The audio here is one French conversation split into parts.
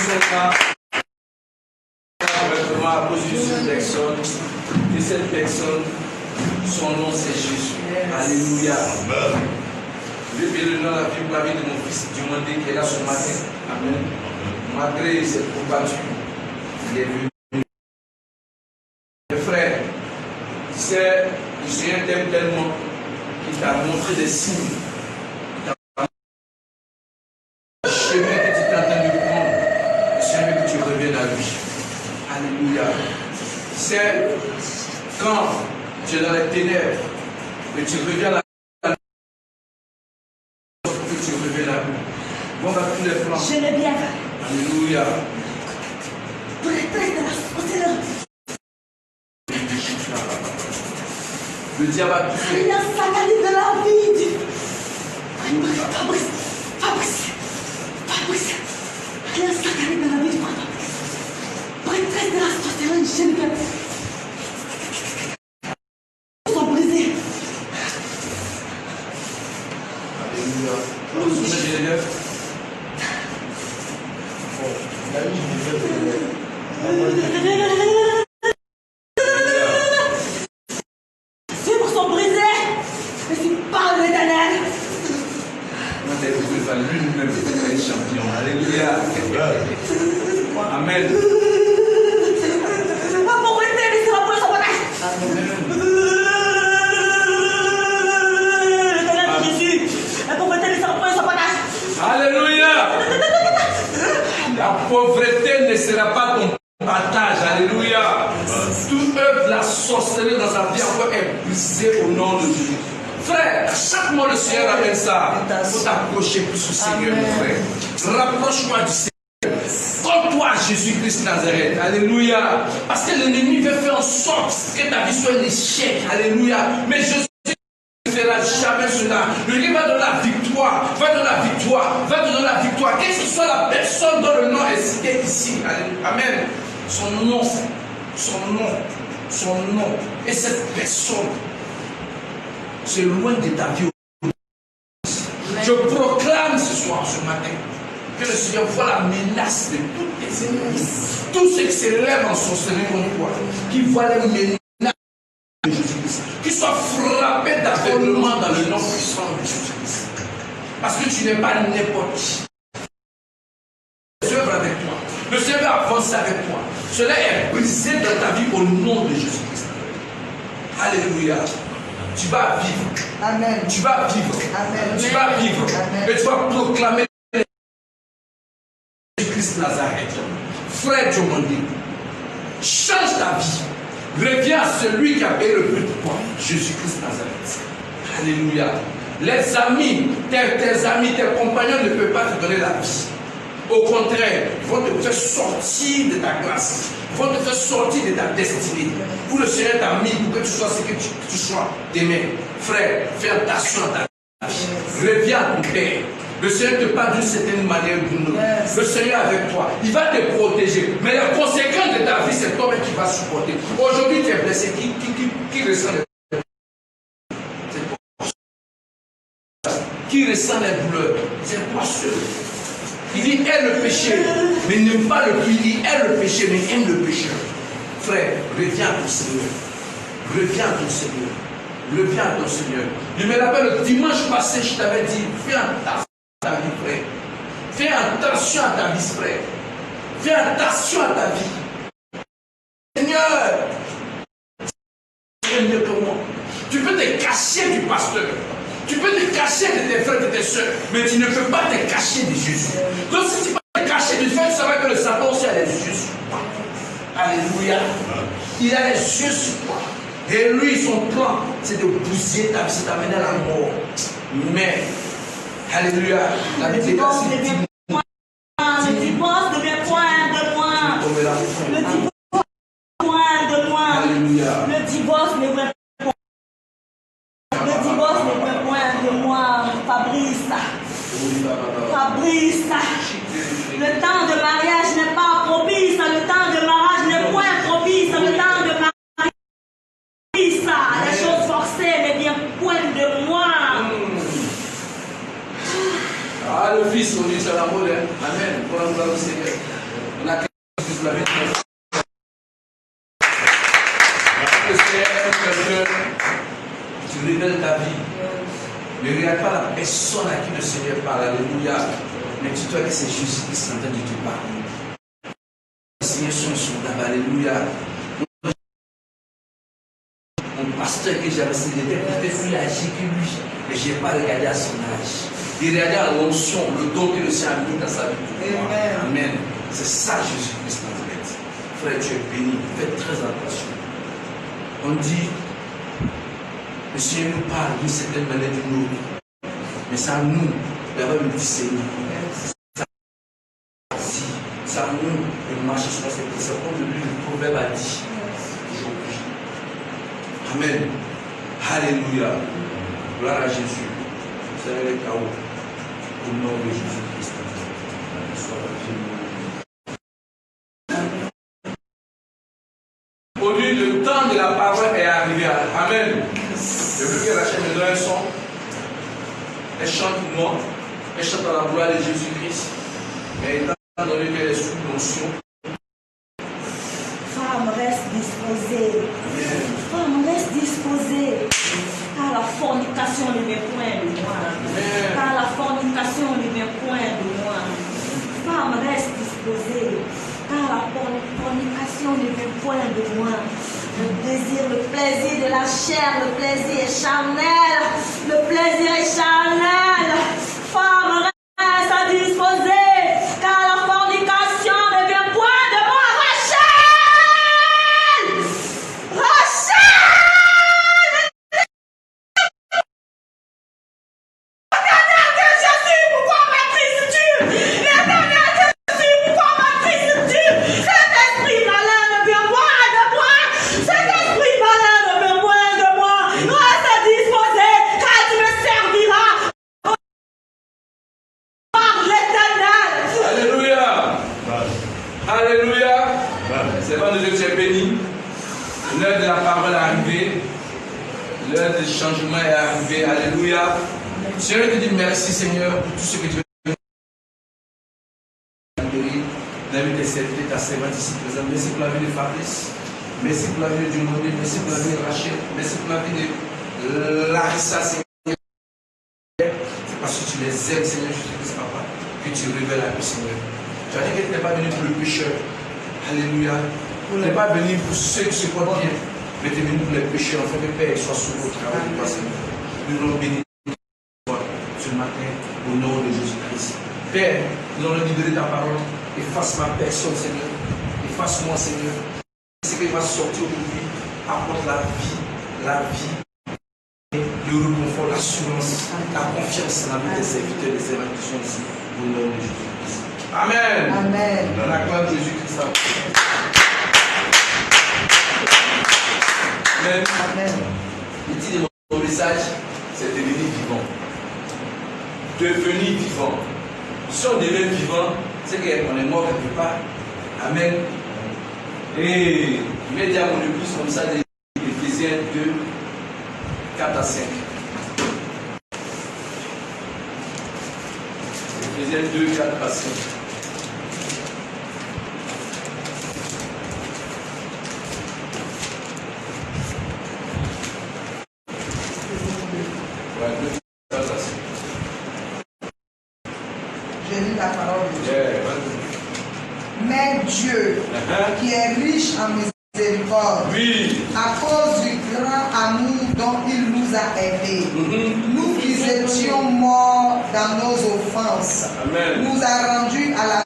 sont là vraiment à cause d'une personne, et cette personne, son nom c'est Jésus. Alléluia. Je vais le nom de la vie de mon fils du monde qui est là ce matin. Amen. Malgré il s'est combattu, il est venu. Mes frères, c'est le Seigneur t'aime tellement qu'il t'a montré des signes. Le chemin que tu es en train de prendre, le Seigneur veut que tu reviennes à lui. Alléluia. C'est quand tu es dans les ténèbres que tu reviens à la que tu reviens à lui. Bon, on va tous les plans. Je l'ai bien. Alléluia. Le diable a tout fait. Il a saccagé de la vie. Fabrice. Il a saccagé de la vie du Fabrice. Prêtresse de la sorcellerie, je l'ai bien. Ils sont brisés. Alléluia. Ses bras sont brisés. Mais tu parles de l'Éternel. Lui-même est champion. Alléluia. Amen. Ma pauvreté, laissez-la pour le sabotage. L'Éternel Jésus. La pauvreté, laissez-la pour le sabotage. Alléluia. La pauvreté ne sera pas ton partage. Alléluia. Toute œuvre de la sorcellerie dans sa vie encore est brisée au nom de Jésus. Frère, à chaque mois le Seigneur amène ça. Il faut t'approcher plus au Seigneur, mon frère. Rapproche-toi du Seigneur. Colle-toi à Jésus-Christ Nazareth. Alléluia. Parce que l'ennemi veut faire en sorte que ta vie soit un échec. Alléluia. Mais Jésus ne fera jamais cela. Lui va donner la victoire. Va donner la victoire. Va donner la victoire. Quelle que soit la personne dont le nom est cité ici. Amen. Son nom. Et cette personne, c'est loin de ta vie. Je proclame ce soir, ce matin, que le Seigneur voit la menace de toutes tes ennemis. Tous ceux qui s'élèvent en sorcellerie contre toi, qui voient les menaces de Jésus-Christ, qui soient frappés d'aveuglement dans le nom puissant de Jésus-Christ. Parce que tu n'es pas n'importe qui. Le Seigneur est avec toi. Le Seigneur va avancer avec toi. Cela est brisé dans ta vie au nom de Jésus-Christ. Alléluia. Tu vas vivre. Amen. Tu vas vivre. Amen. Tu vas vivre. Amen. Et tu vas proclamer Jésus-Christ Nazareth. Frère Diomondi, change ta vie. Reviens à celui qui a payé le prix pour toi. Jésus-Christ Nazareth. Alléluia. Les amis, tes amis, tes compagnons ne peuvent pas te donner la vie. Au contraire, ils vont te faire sortir de ta grâce. Ils vont te faire sortir de ta destinée. Où le Seigneur t'a mis pour que tu sois ce que tu sois demain. Frère, fais attention à ta vie. Reviens à ton Père. Le Seigneur te parle d'une certaine manière d'une autre. Le Seigneur est avec toi. Il va te protéger. Mais les conséquences de ta vie, c'est toi-même qui vas supporter. Aujourd'hui, tu es blessé. Qui ressent les douleurs? Qui ressent les douleurs? C'est toi seul. Il dit, aime le péché, mais n'aime pas le péché. Il aime le péché, mais aime le pécheur. Frère, reviens à ton Seigneur. Reviens à ton Seigneur. Reviens à ton Seigneur. Je me rappelle, le dimanche passé, je t'avais dit, fais attention à ta vie, frère. Fais attention à ta vie, frère. Fais attention à ta vie. Seigneur, c'est mieux que moi. Tu peux te cacher du pasteur. Tu peux te cacher de tes frères et de tes soeurs, mais tu ne peux pas te cacher de Jésus. Donc si tu peux te cacher de Dieu, tu sauras que le Satan aussi a les yeux sur toi. Alléluia. Il a les yeux sur toi. Et lui, son plan, c'est de bousiller ta vie, c'est d'amener à la mort. Mais, alléluia, la Bible dit Le divorce devient point de moi. Le divorce point de moi. Alléluia. Le divorce ne veut point de moi, Fabrice. Le temps de mariage n'est pas propice. Le temps de mariage n'est point propice. Le temps de mariage, les choses forcées ne viennent point de moi. Ah, le Fils, on dit c'est l'amour. Amen. Pour la gloire du Seigneur. la vie. Le Seigneur est quelqu'un qui révèle ta vie. Ne regarde pas la personne à qui le Seigneur parle. Alléluia. Mais dis-toi que c'est Jésus qui s'entend de te parler. Le Seigneur son sondable. Alléluia. Mon pasteur que j'avais, il était peut-être plus âgé que lui. Mais je n'ai pas regardé à son âge. Il regardait à l'onction, le don que le Seigneur a mis dans sa vie. Amen. C'est ça Jésus-Christ Nazareth. Frère, tu es béni. Fais très attention. On dit, le Seigneur nous parle d'une certaine manière d'une autre. Mais c'est à nous d'avoir le discernement. C'est à nous de marcher sur cette personne. Comme le proverbe a dit aujourd'hui. Amen. Alléluia. Gloire à Jésus. Seigneur les chaos. Au nom de Jésus-Christ. Aujourd'hui, le temps de la parole est arrivé. Amen. Je veux que Rachel me donne un son. Elle chante pour moi. Elle chante à la gloire de Jésus-Christ. Mais étant donné qu'elle est sous l'onction. Femme, reste disposée. Femme, reste disposée. Car la fornication ne vient point de moi. Car la fornication ne vient point de moi. Femme, reste disposée. Car la fornication ne vient point de moi. Le désir, le plaisir de la chair, le plaisir est charnel. Le plaisir est charnel. Femme, reste disposée. Car la fornication ne vient point de moi. Rachel! Rachel! L'heure de la parole est arrivée. L'heure du changement est arrivée. Alléluia. Seigneur, je te dis merci, Seigneur, pour tout ce que tu as fait. David est servi, ta servante ici présente. Merci pour la vie de Fabrice. Merci pour la vie de Diomondé. Merci pour la vie de Rachel. Merci pour la vie de Larissa, Seigneur. C'est parce que tu les aimes, Seigneur Jésus-Christ, Papa, que tu révèles la vie, Seigneur. Tu as dit que tu n'es pas venu pour le pécheur. Alléluia. Tu n'es pas venu pour ceux qui se portent bien, mais tu es venu pour les pécheurs, afin que Père soit sur votre travail de Seigneur. Nous allons bénir ce matin au nom de Jésus-Christ. Père, nous allons libérer ta parole. Efface ma personne, Seigneur. Efface-moi, Seigneur. Ce qui va sortir aujourd'hui apporte la vie, le réconfort, l'assurance, la confiance dans la vie des serviteurs, des servantes qui sont ici, au nom de Jésus-Christ. Amen. Amen. Dans la gloire de Jésus-Christ. Amen. Amen. Le titre de mon message, c'est devenir vivant. Devenir vivant. Si on devient vivant, c'est qu'on est mort quelque part. Amen. Et je vais dire à mon épouse comme ça, Éphésiens 2, 4 à 5. Éphésiens 2, 4 à 5. Je lis la parole de Dieu. Mais Dieu, qui est riche en miséricorde, à cause du grand amour dont il nous a aimés, nous qui étions morts dans nos offenses, nous a rendus à la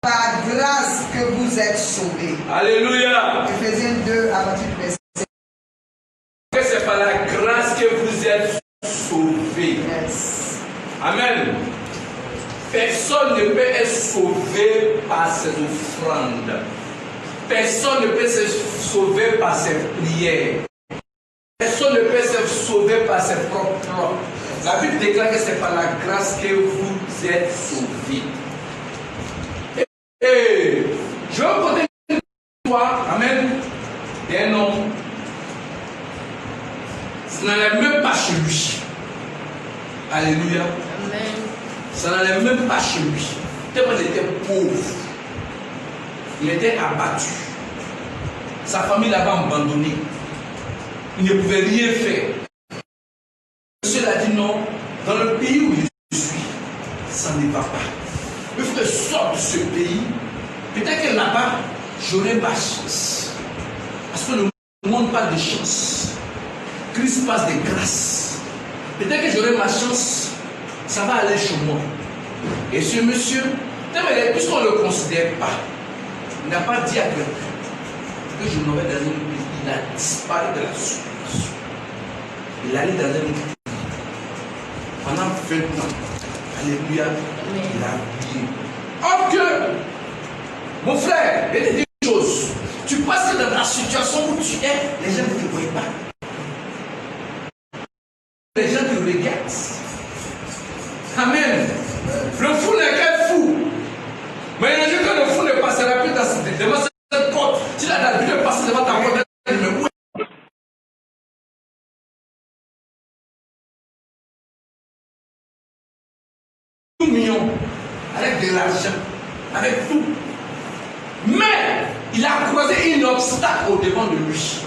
par grâce que vous êtes sauvés. Alléluia. Éphésiens 2 à partir du verset. C'est par la grâce que vous êtes sauvés. Yes. Amen. Personne ne peut être sauvé par ses offrandes. Personne ne peut se sauver par ses prières. Personne ne peut se sauver par ses propres. La Bible déclare que c'est par la grâce que vous êtes sauvés. Et je veux côté une histoire, amen, d'un homme. Ça n'allait même pas chez lui. Alléluia. Amen. Ça n'allait même pas chez lui. Tellement il était pauvre. Il était abattu. Sa famille l'avait abandonné. Il ne pouvait rien faire. Monsieur a dit non, dans le pays où je suis, ça ne va pas. Il faut que je sorte de ce pays. Peut-être que là-bas, j'aurai ma chance. Parce que le monde parle de chance. Christ passe de grâce. Peut-être que j'aurai ma chance, ça va aller chez moi. Et ce monsieur, puisqu'on ne le considère pas, il n'a pas dit à quelqu'un que je m'en vais dans un pays. Il a disparu de la circulation. Il allait dans un pays. Pendant 20 ans. Alléluia. Il a oublié. Or que, mon frère, il y a des choses. Tu passes que dans la situation où tu es, les gens ne te voient pas. Les gens te regardent. Amen. Le fou n'est qu'un fou. Mais le jour que le fou ne passera plus devant cette porte, s'il a l'habitude de passer devant ta porte, mais où est-ce? Tout million, avec de l'argent, avec tout. Mais il a croisé un obstacle au devant de lui.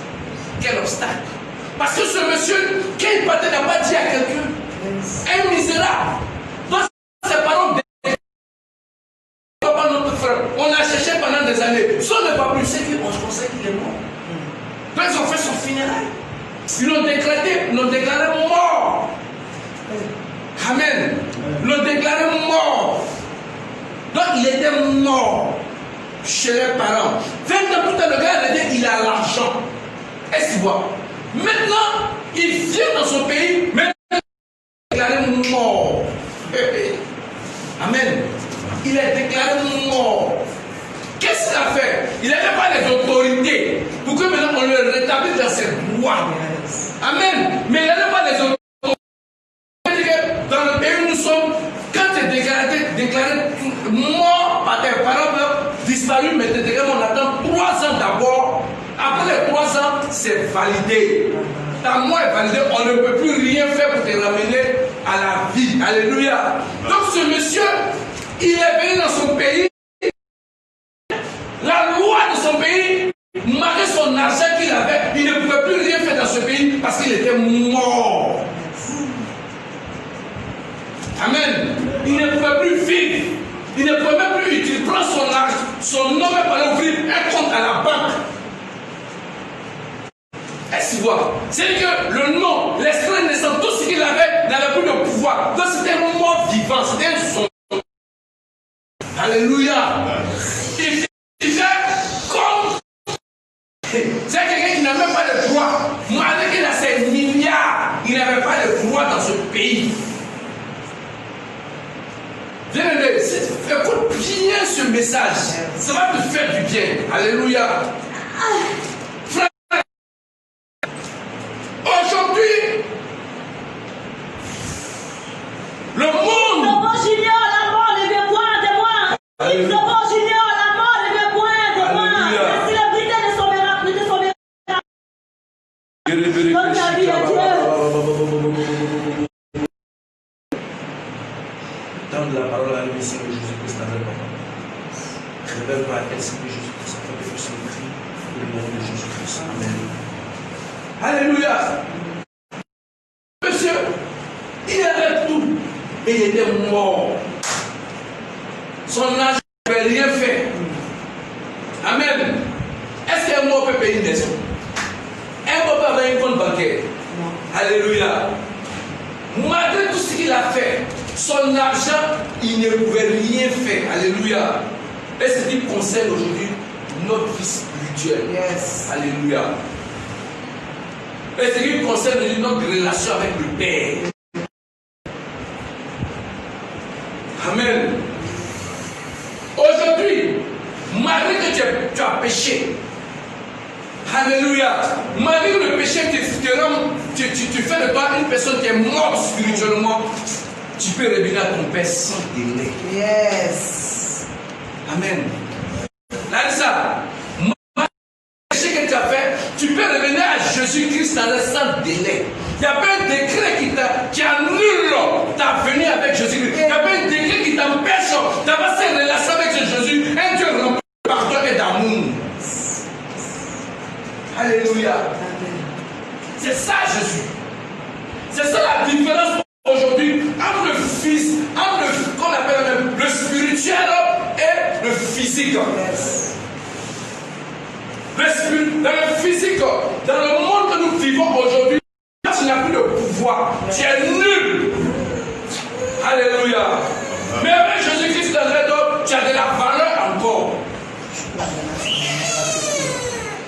Quel obstacle? Parce que ce monsieur, quand il partait, n'a pas dit à quelqu'un, un misérable, dont ses parents, notre frère, on a cherché pendant des années, ça ne va plus, c'est qu'on se conseille qu'il est mort. Donc ils ont fait son funérail. Ils l'ont déclaré mort. Amen. Ils l'ont déclaré mort. Donc il était mort chez les parents. 20 ans plus tard, le gars a dit il a l'argent. Est-ce que tu vois? Maintenant, il vient dans son pays, mais il est déclaré mort. Amen. Il est déclaré mort. Qu'est-ce qu'il a fait? Il n'avait pas les autorités pour que maintenant on le rétablisse dans ses droits. Amen. Mais il n'avait pas les autorités. Dans le pays où nous sommes, quand tu es déclaré mort par tes parents, disparu, mais tu es déclaré, on attend 3 ans d'abord. Après les 3 ans, c'est validé. Ta mort est validée, on ne peut plus rien faire pour te ramener à la vie. Alléluia. Donc ce monsieur, il est venu dans son pays. La loi de son pays, malgré son argent qu'il avait, il ne pouvait plus rien faire dans ce pays parce qu'il était mort. Amen. Il ne pouvait plus vivre. Il ne pouvait même plus utiliser. Il prend son argent, son nom pour aller ouvrir un compte à la banque. Est-ce que tu vois? C'est que le nom, l'extrait naissant, tout ce qu'il avait n'avait plus de pouvoir. Donc c'était un mort vivant, c'était un son. Alléluia. Il disait comme. C'est quelqu'un qui n'a même pas de droit. Malgré qu'il a ses milliards, il n'avait pas de droit dans ce pays. Bien-aimé, écoute bien ce message. Ça va te faire du bien. Alléluia. Frère, aujourd'hui, le monde. Lobo Junior, la mort ne vient point de moi. Lobo Junior, la mort ne vient point de moi. La célébrité ne sauvera plus, ne sauvera plus. Donne ta vie à Dieu. Donne la parole à lui, Seigneur Jésus-Christ, avec papa. Révèle-toi à elle, Seigneur Jésus-Christ, afin que tu me cries au nom de Jésus-Christ. Amen. Alléluia. Monsieur, il avait tout, et il était mort. Son âge ne pouvait rien faire. Amen. Est-ce qu'un mort peut payer une maison? Un mort peut avoir une compte bancaire? Alléluia. Malgré tout ce qu'il a fait, son argent, il ne pouvait rien faire. Alléluia. Et ce qui concerne aujourd'hui notre vie spirituelle. Yes. Alléluia. Et ce qui concerne notre relation avec le Père. Amen. Aujourd'hui, malgré que tu as péché, alléluia, malgré que le péché tu fais de toi une personne qui est morte spirituellement, tu peux revenir à ton Père sans délai. Yes. Amen. Larissa, le péché que tu as fait, tu peux revenir à Jésus-Christ sans délai. Il n'y a pas un décret qui annule ta venue avec Jésus-Christ. Il n'y a pas un décret qui t'empêche d'avoir cette relation avec Jésus. Un Dieu rempli de pardon et d'amour. physique. Yes. Dans le physique, dans le monde que nous vivons aujourd'hui, tu n'as plus de pouvoir. Tu es nul. Alléluia. Mais avec Jésus-Christ dans le dos, tu as de la valeur encore.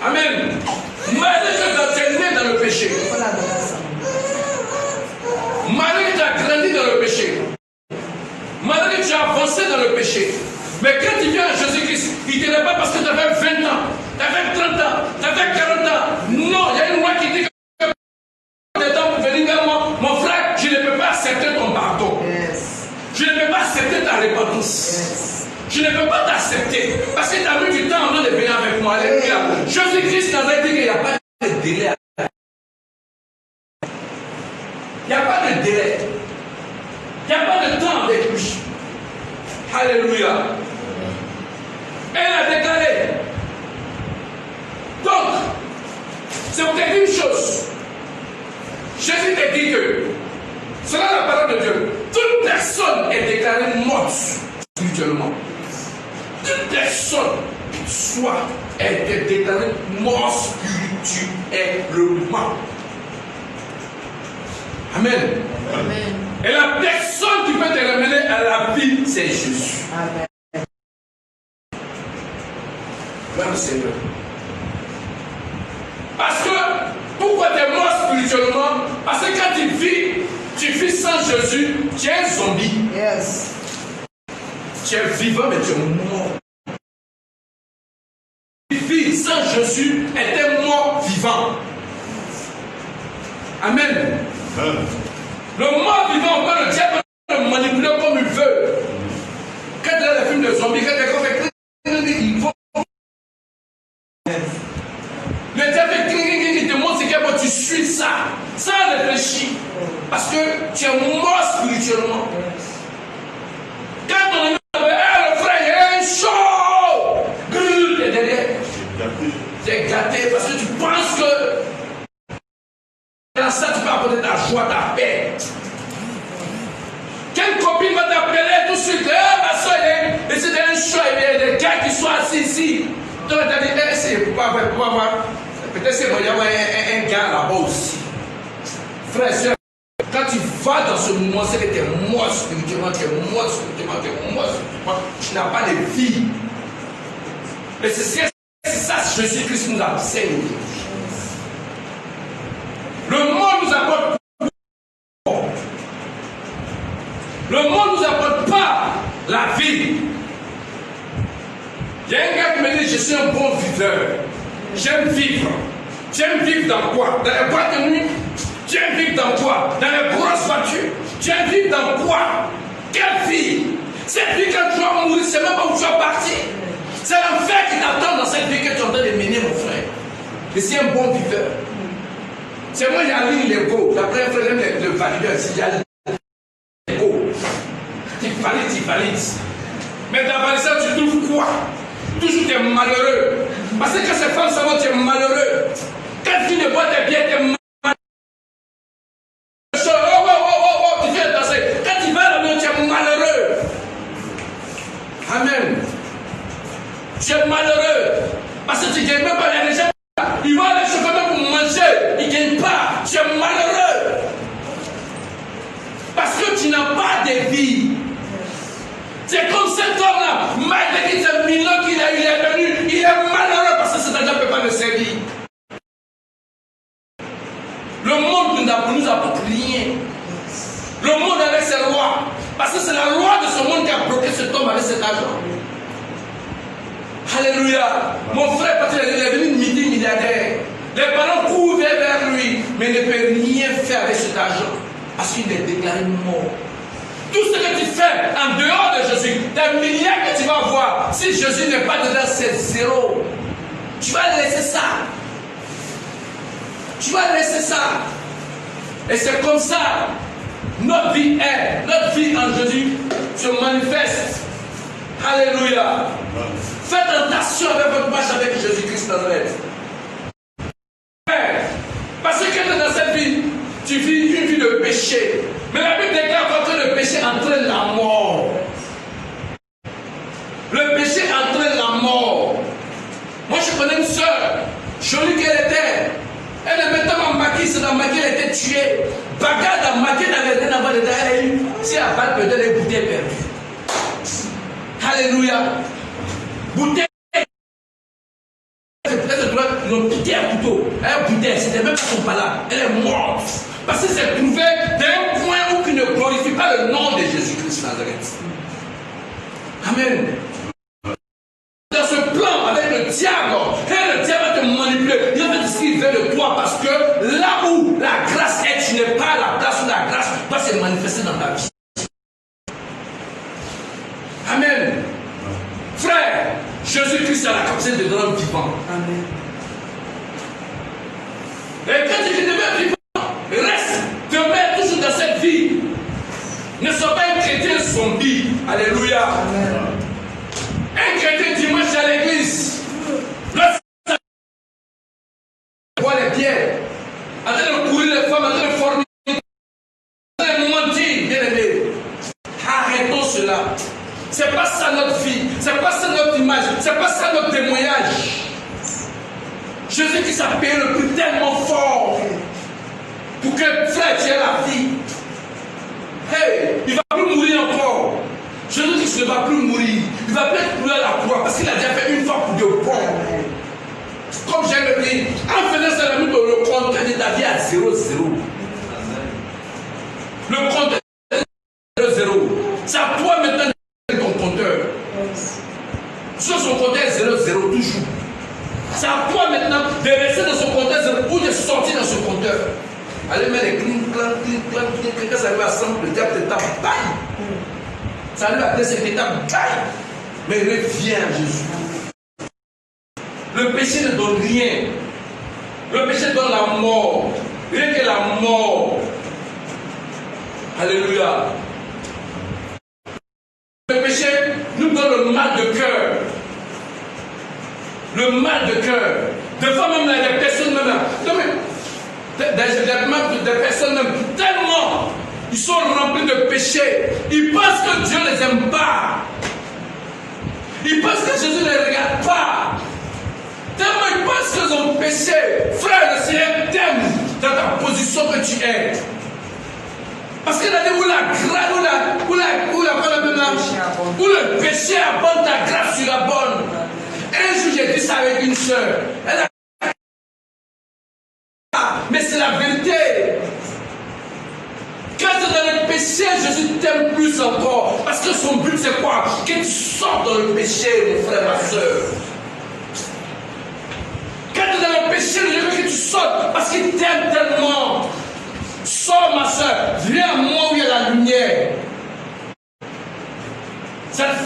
Amen. Malgré que tu es né dans le péché, malgré que tu as grandi dans le péché, malgré que tu as avancé dans le péché, mais quand tu viens à Jésus-Christ, il ne te lève pas parce que tu avais 20 ans, tu avais 30 ans, tu avais 40 ans. Non, il y a une loi qui dit que le temps pour venir vers moi, mon frère, je ne peux pas accepter ton pardon. Yes. Je ne peux pas accepter ta repentance. Yes. Je ne peux pas t'accepter parce que tu as mis du temps avant de venir avec moi. Alléluia. Jésus-Christ nous a dit qu'il n'y a pas de délai. Il n'y a pas de délai. Il n'y a pas de temps avec lui. Alléluia. Elle a déclaré. Donc, c'est pour te dire une chose. Jésus te dit que, selon la parole de Dieu, toute personne est déclarée morte spirituellement. Toute personne soit est déclarée morte spirituellement. Amen. Amen. Et la personne qui peut te ramener à la vie, c'est Jésus. Amen. Gloire au Seigneur. Parce que, pourquoi tu es mort spirituellement? Parce que quand tu vis sans Jésus, tu es un zombie. Yes. Tu es vivant, mais tu es mort. Tu vis sans Jésus, était mort vivant. Amen. Le mort vivant, quand le diable le manipule comme il veut. Quand tu as le film de zombies, quand tu es comme il faut. Le diable il te montre ce qu'il y a, tu suis ça, sans réfléchir. Parce que tu es mort spirituellement. Quand on dit, le frère, il y a un chaud, tu es derrière. Tu es gâté parce que tu penses que dans ça, tu peux apporter ta joie, ta paix. Quelle copine va t'appeler tout de suite? Ma soeur, et c'est un show, il y a des gars qui sont assis ici. Donc, tu as dit, c'est pourquoi voir. Peut-être c'est qu'il y a un gars là-bas aussi. Frère, soeur, quand tu vas dans ce moment, c'est que tu es mort spirituellement, tu es mort spirituellement, tu es mort spirituellement. Tu n'as pas de vie. Et c'est ça que Jésus-Christ nous enseigne aujourd'hui. Le monde nous apporte. Le monde ne nous apporte pas la vie. Il y a un gars qui me dit, je suis un bon viveur. J'aime vivre. J'aime vivre dans quoi? Dans les boîtes de nuit? J'aime vivre dans quoi? Dans les grosses voitures? J'aime vivre dans quoi? Quelle vie? Cette vie, quand tu vas mourir, c'est même pas où tu vas partir. C'est l'enfer qui t'attend dans cette vie que tu es en train de mener, mon frère. Et c'est un bon viveur. C'est moi, j'ai lu l'ego. D'après un frère, j'aime le valideur. Si j'ai l'ego, tu valides. Mais dans la validation, tu trouves quoi? Toujours tu es malheureux. Parce que quand ces femmes savent que tu es malheureux, quand tu ne bois tes biens, tu es malheureux. Tu viens danser. Quand tu vas à la maison, tu es malheureux. Amen. Tu es malheureux. Parce que tu ne gagnes même pas les gens. Ils vont aller chocolat pour manger. Ils ne gagnent pas. Tu es malheureux. Parce que tu n'as pas de vie. C'est comme cet homme-là. Malgré qu'il a 1000 ans qu'il a eu, il est venu. Il est malheureux parce que cet homme ne peut pas le servir. Le monde ne nous apporte rien. Le monde avec ses lois. Parce que c'est la loi de ce monde qui a bloqué cet homme avec cet argent. Alléluia. Mon frère, parce qu'il est venu multimilliardaire. Les parents courent vers lui, mais il ne peut rien faire avec cet argent. Parce qu'il est déclaré mort. Tout ce que tu fais en dehors de Jésus, les milliards que tu vas avoir, si Jésus n'est pas dedans, c'est zéro. Tu vas laisser ça. Tu vas laisser ça. Et c'est comme ça. Notre vie en Jésus se manifeste. Alléluia. Faites attention avec votre marche avec Jésus-Christ Nazareth. Parce que dans cette vie, tu vis une vie de péché. Mais la Bible déclare que le péché entraîne la mort. Le péché entraîne la devant dedans, elle a eu, si elle balle peut-être les bouteilles perdues. Alléluia. Bouteille. Ils ont piqué un couteau. Elle bouteille, c'était même pas son pala. Elle est morte. Parce que c'est trouvé d'un point où qui ne glorifie pas le nom de Jésus-Christ Nazareth. Amen. Dans ce plan avec le diable, et le diable va te manipuler. Il va te dire ce qu'il veut de toi parce que là où la grâce est, tu n'es pas à la place où la grâce va se manifester dans ta vie. Amen. Frère, Jésus-Christ a la capacité de rendre vivant. Amen. Et quand tu deviens vivant, reste, demeure toujours dans cette vie. Ne sois pas un chrétien zombie. Alléluia. Amen. Un chrétien dimanche à l'église. Voir les pierres. En train de courir les femmes, en train de former. En train de mentir, bien aimé. Arrêtons cela. C'est pas ça notre vie. C'est pas ça notre image. C'est pas ça notre témoignage. Jésus-Christ a payé le prix tellement fort pour que frère tu aies la vie. Hey, il ne va plus mourir encore. Jésus-Christ ne va plus mourir. Il va peut-être mourir à la croix parce qu'il a déjà fait une fois pour de bon. Comme j'aime le dire, en faisant ça, le compte de ta vie à 0-0. Le compte est 0-0. C'est à toi maintenant de ton compteur. Sur son compteur 0-0 toujours. C'est à toi maintenant de rester dans son compteur 0 ou de sortir dans ce compteur. Allez mettre les clink, quand ça arrive à 100, le diable te tape, bye. Ça arrive à 2 étapes, bye. Mais reviens à Jésus. Le péché ne donne rien. Le péché donne la mort. Rien que la mort. Alléluia. Le péché nous donne le mal de cœur. Le mal de cœur. Des fois même les personnes même. Non mais, des personnes même tellement ils sont remplis de péché. Ils pensent que Dieu ne les aime pas. Ils pensent que Jésus ne les regarde pas. Tellement ils pensent qu'ils ont péché. Frère, le Seigneur t'aime dans ta position que tu es. Parce qu'il a dit où le péché abonde, ta grâce surabonde. Un jour j'ai dit ça avec une soeur. Elle a... Mais c'est la vérité. Quand tu es dans le péché, Jésus t'aime plus encore. Parce que son but c'est quoi? Que tu sortes dans le péché, mon frère, ma soeur. Quand tu es dans le péché, je veux que tu sortes parce qu'il t'aime tellement. Sors, ma soeur, viens à moi où il y a la lumière.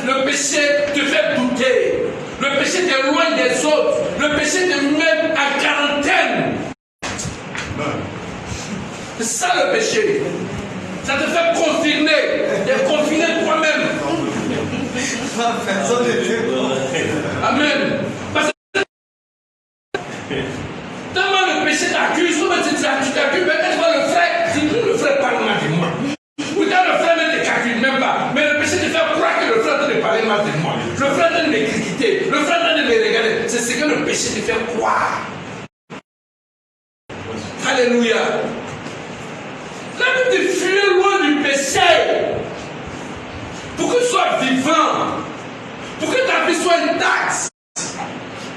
Le péché te fait douter. Le péché t'éloigne des autres. Le péché te met en quarantaine. C'est ça le péché. Ça te fait confiner. T'es confiné toi-même. Amen. Parce que tellement le péché t'accuse, tu t'accuses, peut-être le frère, si le frère parle mal de moi. Ou quand le frère ne te calcule même pas, mais le péché te fait croire que le frère te parle mal de moi. Le frère te me critiquer, le frère te me regarder. C'est ce que le péché te fait croire. Alléluia. La Bible dit fuis loin du péché. Pour que tu sois vivant. Pour que ta vie soit intacte.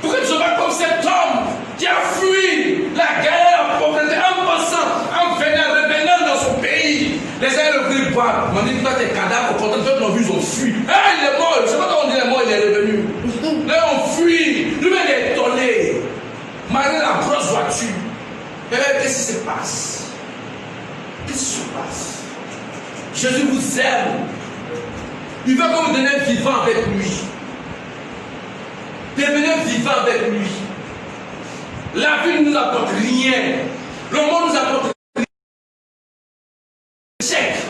Pour que tu sois comme cet homme qui a fui la guerre, la pauvreté, en passant, en revenant dans son pays. Les gens le voulaient voir. On dit, toi, tes cadavres, quand ils l'ont vu, ils ont fui. Ah, il est mort. Je ne sais pas comment on dit, il est mort, il est revenu. Là, on fuit. Lui-même, il est étonné. Malgré la grosse voiture. Et là, qu'est-ce qui se passe? Qu'est-ce qui se passe? Jésus vous aime. Il veut que vous devenez vivant avec lui. Devenez vivant avec lui. La vie ne nous apporte rien. Le monde nous apporte rien. Des échecs,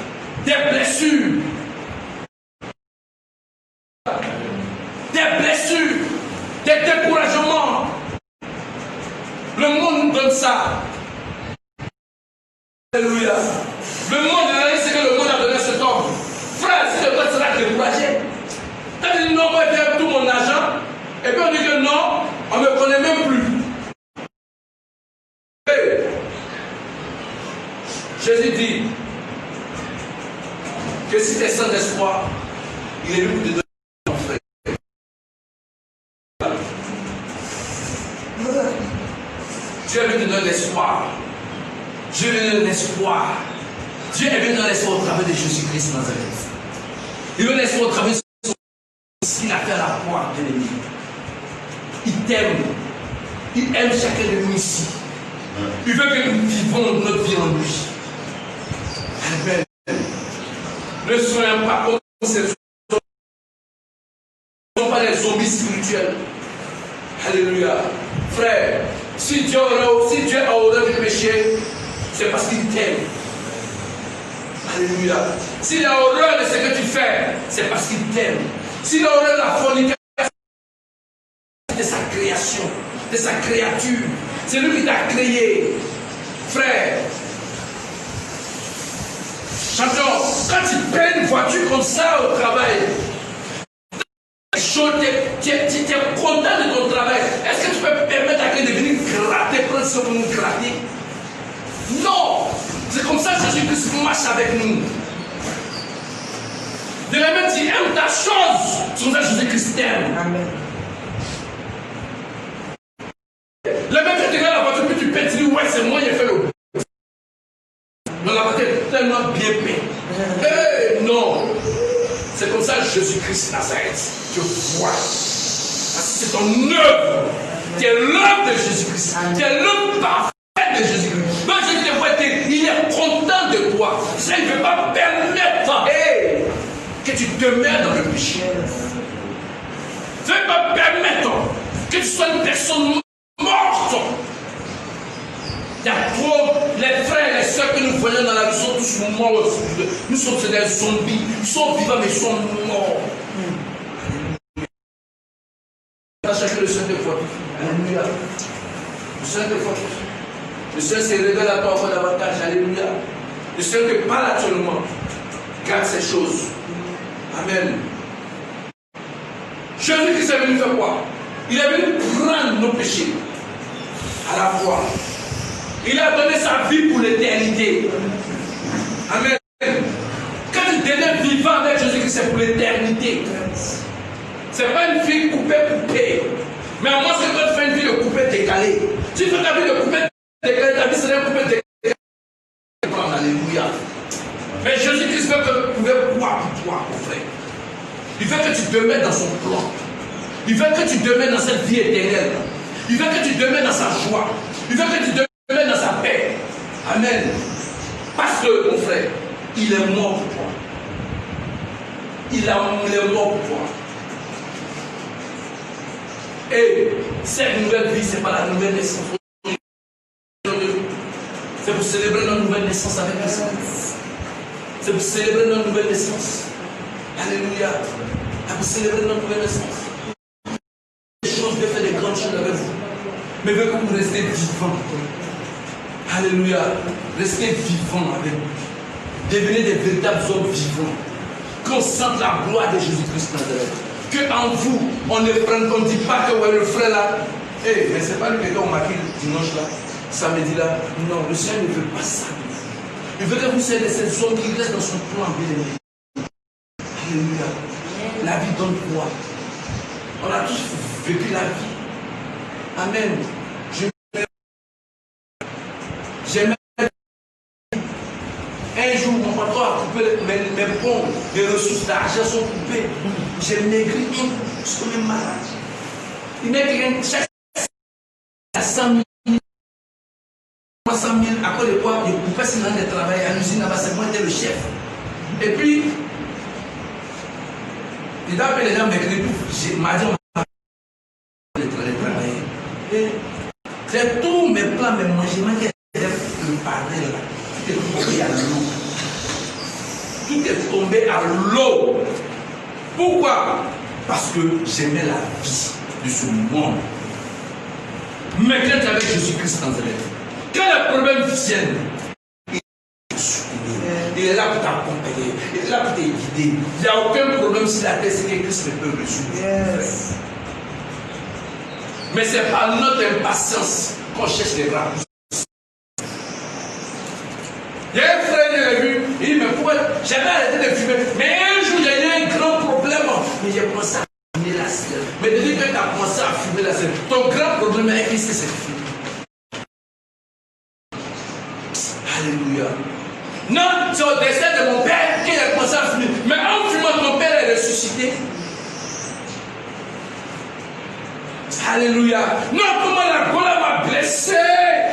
des blessures. Des blessures, des découragements. Le monde nous donne ça. Alléluia. Le monde est ce que le monde a donné à cet homme. Frère, si le monde sera découragé. Quand il dit non, moi je vais tout mon argent. Et puis on dit que non, on ne me connaît même plus. Jésus dit, Il est venu pour te donner ton frère. Dieu est venu te donner l'espoir. Dieu est venu te donner l'espoir. Dieu est venu te donner l'espoir au travers de Jésus-Christ Nazareth. Il veut l'espoir au travers de ce qu'il a fait à la croix de l'ennemi. Il t'aime. Il aime chacun de nous ici. Il veut que nous vivons notre vie en lui. Amen. Ne soyons pas comme ces zombies. Ne soyons pas des zombies spirituels. Alléluia. Frère, si Dieu a horreur du péché, c'est parce qu'il t'aime. Alléluia. S'il a horreur de ce que tu fais, c'est parce qu'il t'aime. S'il a horreur de la fornication, de sa création, de sa créature, c'est lui qui t'a créé. Frère, champion, quand tu payes une voiture comme ça au travail, tu es content de ton travail. Est-ce que tu peux permettre à quelqu'un de venir gratter, prendre ce pour nous gratter? Non! C'est comme ça que Jésus-Christ marche avec nous. De la même, tu aimes ta chose, c'est comme ça que Jésus-Christ t'aime. Amen. Le même que tu regardes la voiture, puis tu pètes, tu dis, ouais, c'est moi qui ai fait le. Mais la voiture est tellement bien peinte. Hey, non! C'est comme ça que Jésus-Christ Nazareth. Tu vois. Parce que c'est ton œuvre. Tu es l'œuvre de Jésus-Christ. Tu es l'œuvre parfaite de Jésus-Christ. Donc Jésus te voit, il est content de toi. Ça, il ne veut pas permettre que tu demeures dans le péché. Ça ne veut pas permettre que tu sois une personne morte. Il y a trop, les frères et les soeurs que nous voyons dans la vie sont tous morts. Nous sommes des zombies. Ils sont vivants, mais ils sont morts. Chacun le Seigneur de foi. Alléluia. Le Seigneur de foi. Le Seigneur se révèle à toi encore davantage. Alléluia. Le Seigneur te parle actuellement. Garde ces choses. Amen. Jésus-Christ est venu faire quoi? Il est venu prendre nos péchés à la croix. Il a donné sa vie pour l'éternité. Amen. Quand tu deviens vivant avec Jésus-Christ, c'est pour l'éternité. Ce n'est pas une vie coupée. Mais à moins que toi tu fais une vie de coupée décalée. Si tu fais ta vie de coupée décalée, ta vie serait coupée décalée. Alléluia. Mais Jésus-Christ veut que tu pouvais croire pour toi, mon frère. Il veut que tu demeures dans son plan. Il veut que tu demeures dans cette vie éternelle. Il veut que tu demeures dans sa joie. Il veut que tu demeures dans sa paix. Amen. Parce que, mon frère, il est mort pour toi. Il est mort pour toi. Et cette nouvelle vie, ce n'est pas la nouvelle naissance. C'est pour célébrer notre nouvelle naissance avec le Seigneur. C'est pour célébrer notre nouvelle naissance. Alléluia. C'est pour célébrer notre nouvelle naissance. Des choses, Dieu fait des grandes choses avec vous. Mais veut que vous restez vivants. Alléluia. Restez vivants avec nous. Devenez des véritables hommes vivants. Qu'on sente la gloire de Jésus-Christ Nazareth. Que en vous, on ne dit pas que ouais, le frère là, hey, mais c'est pas lui qui est au maquis dimanche là, samedi là. Non, le Seigneur ne veut pas ça. Il veut que vous soyez ces hommes qui restent dans son plan bien-aimé. Alléluia. La vie donne quoi? On a tous vécu la vie. Amen. J'aimais. Un jour, mon patron a coupé mes bons, les ressources d'argent sont coupées. J'ai maigri, je suis comme un malade. Il maigrit chaque 100 000, 300 000, à cause de quoi il coupait ses ans de travail à l'usine là-bas, c'est moi qui étais le chef. Et puis, il a appelé les gens maigrir tout. M'a dit, on va travailler. Et c'est tous mes plans, mes mangements qui étaient préparés là. Tout est tombé à l'eau. Tout est tombé à l'eau. Pourquoi? Parce que j'aimais la vie de ce monde. Mais quand tu es avec Jésus-Christ Nazareth, quand les problèmes viennent, il est là pour t'accompagner, il est là pour te guider. Il n'y a aucun problème sur la terre, c'est que Christ ne peut résoudre. Yes. Mais c'est par notre impatience qu'on cherche les raccourcis. Il y a un frère qui l'a vu, il dit, mais pourquoi j'avais arrêté de fumer, mais un jour il y a eu un grand problème Mais depuis que tu as commencé à fumer la scène, ton grand problème est qu'est-ce que c'est fini. Alléluia. Non, c'est au décès de mon père qu'il a commencé à fumer. Mais en fumant, ton père est ressuscité. Alléluia. Non, comment la colère m'a blessé.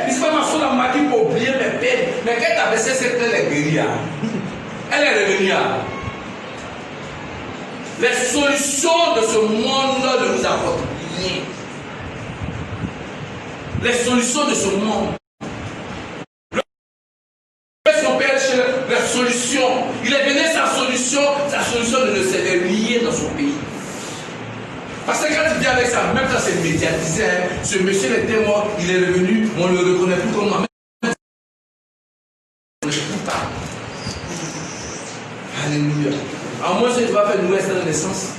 Il se fait ma soeur m'a dit pour oublier mes peines. Mais quand tu as blessé, c'est qu'elle est guérie. Elle est revenue. Les solutions de ce monde ne nous apportent rien. Les solutions de ce monde. Son père cherche la solution. Il est venu sa solution de ne s'être lié dans son pays. Parce que quand tu dis avec ça, même ça c'est médiatisé. Hein. Ce monsieur était mort, il est revenu, on ne le reconnaît plus comme moi. On ne le trouve pas. Alléluia. En moins, tu vas faire une nouvelle naissance.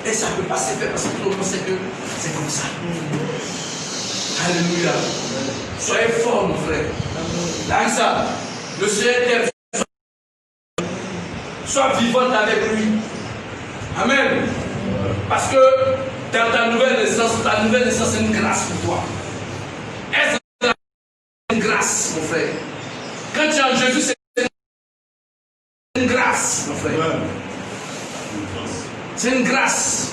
Et ça ne peut pas se faire parce que tout le monde sait que c'est comme ça. Alléluia. Soyez fort, mon frère. Là, ça, le Seigneur t'aime. Sois vivante avec lui. Amen. Parce que dans ta nouvelle naissance c'est une grâce pour toi. C'est une grâce, mon frère. Quand tu es en Jésus, c'est une grâce, mon frère. C'est une grâce.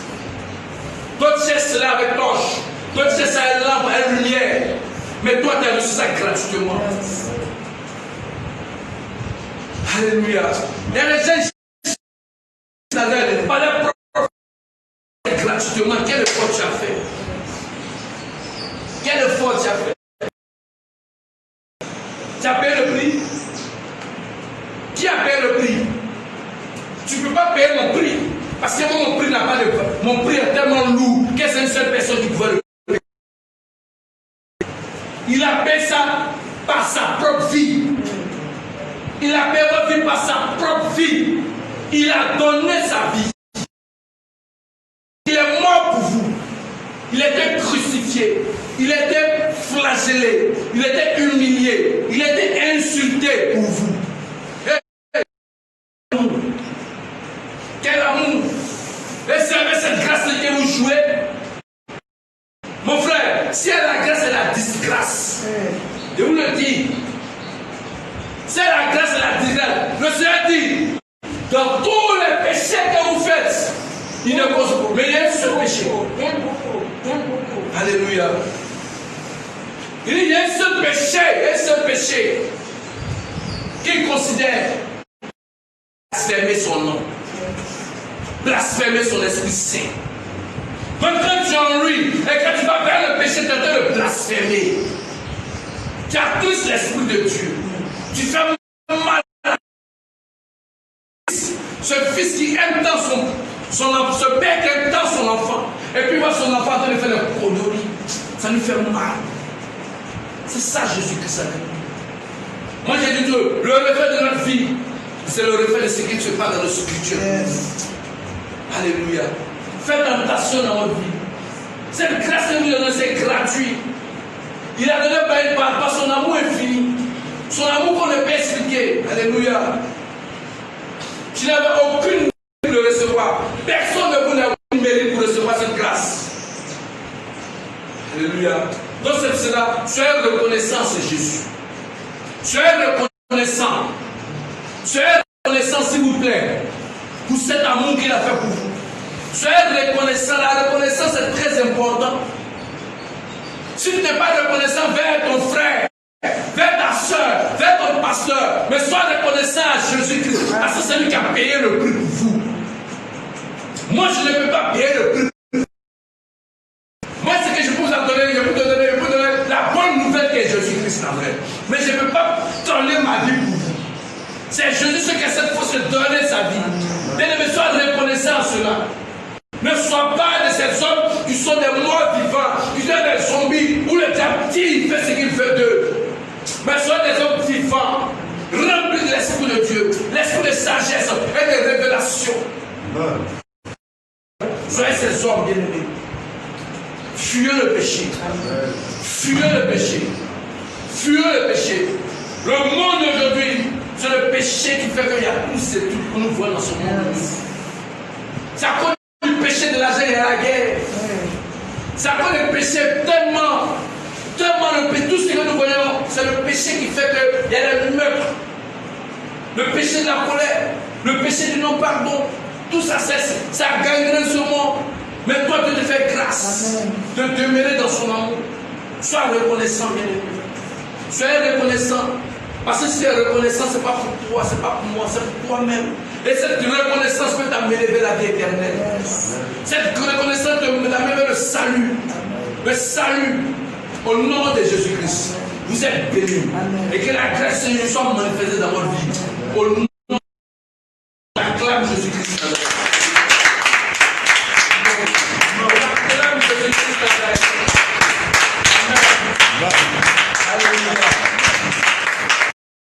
Toi, tu cherches cela avec torche. Toi, tu cherches ça avec lampe, avec lumière. Mais toi, tu as reçu ça gratuitement. Alléluia. Il y a des gens qui pas de gratuitement. Quel effort tu as fait? Quel effort tu as fait? Tu as payé le prix? Qui a payé le prix? Tu ne peux pas payer mon prix. Parce que mon prix n'a pas de... Mon prix est tellement lourd que c'est une seule personne qui pouvait le payer. Il a payé ça par sa propre vie. Il a payé votre vie par sa propre vie. Il a donné sa vie. Il est mort pour vous. Il était crucifié. Il était flagellé. Il était humilié. Il était insulté pour vous. Quel amour! Et c'est avec cette grâce que vous jouez. Mon frère, si elle a la grâce, elle a la disgrâce. Je vous le dis. Si elle a la grâce, elle a la disgrâce. Le Seigneur dit, dans tous les péchés que vous faites, il ne cause pas. Mais il y a un seul péché. Alléluia. Il dit, il y a un seul péché qu'il considère blasphémer son nom. Blasphémer son Esprit Saint. Donc quand tu es en lui, et quand tu vas vers le péché, tu es en train de blasphémer. Tu accuses l'Esprit de Dieu. Tu fais mal à ce fils qui aime tant ce père qui aime tant son enfant, et puis voit son enfant en train de faire le codorie. Ça lui fait mal. C'est ça Jésus-Christ a dit. Moi j'ai dit que le reflet de notre vie, c'est le reflet de ce qui se passe dans le scripture. Alléluia. Faites attention dans votre vie. Cette grâce que nous donnons, c'est gratuit. Il a donné par son amour infini. Son amour qu'on ne peut expliquer. Alléluia. Tu n'avais aucune mérite de recevoir. Personne ne vous n'a aucune mérite pour recevoir cette grâce. Alléluia. Donc c'est cela. Soyez reconnaissant, c'est Jésus. Soyez reconnaissant. Soyez reconnaissant, s'il vous plaît, pour cet amour qu'il a fait pour vous. Soyez reconnaissant. La reconnaissance est très importante. Si tu n'es pas reconnaissant vers ton frère, vers ta soeur, vers ton pasteur, mais sois reconnaissant à Jésus-Christ, parce que c'est lui qui a payé le prix pour vous. Moi, je ne peux pas payer le prix. Moi, ce que je peux vous donner, je peux vous donner la bonne nouvelle qui est Jésus-Christ en vrai. Mais je ne peux pas donner ma vie pour vous. C'est Jésus qui a cette force de donner sa vie. Bien-aimé, sois reconnaissant à cela. Ne sois pas de ces hommes qui sont des morts vivants, qui sont des zombies, où le diable dit, il fait ce qu'il veut d'eux. Mais sois des hommes vivants, remplis de l'Esprit de Dieu, l'Esprit de sagesse et de révélation. Soyez ces hommes bien-aimés. Fuyez le péché. Fuyez le péché. Fuyez le péché. Le monde aujourd'hui, c'est le péché qui fait qu'il y a tout ce que nous voyons dans ce monde. C'est à cause du péché de l'argent et de la guerre. C'est à cause du péché tellement le péché, tout ce que nous connaissons, c'est le péché qui fait qu'il y a le meurtre, le péché de la colère, le péché du non-pardon. Tout ça, ça gangrène ce monde. Mais toi, tu te fais grâce de demeurer dans son amour. Sois reconnaissant, bien aimé. Soyez reconnaissant. Parce que si tu es reconnaissant, ce n'est pas pour toi, ce n'est pas pour moi, c'est pour toi-même. Et cette reconnaissance peut t'amener vers la vie éternelle. Cette reconnaissance peut t'amener vers le salut. Le salut. Au nom de Jésus-Christ. Vous êtes bénis. Et que la grâce de Dieu soit manifestée dans votre vie. Au nom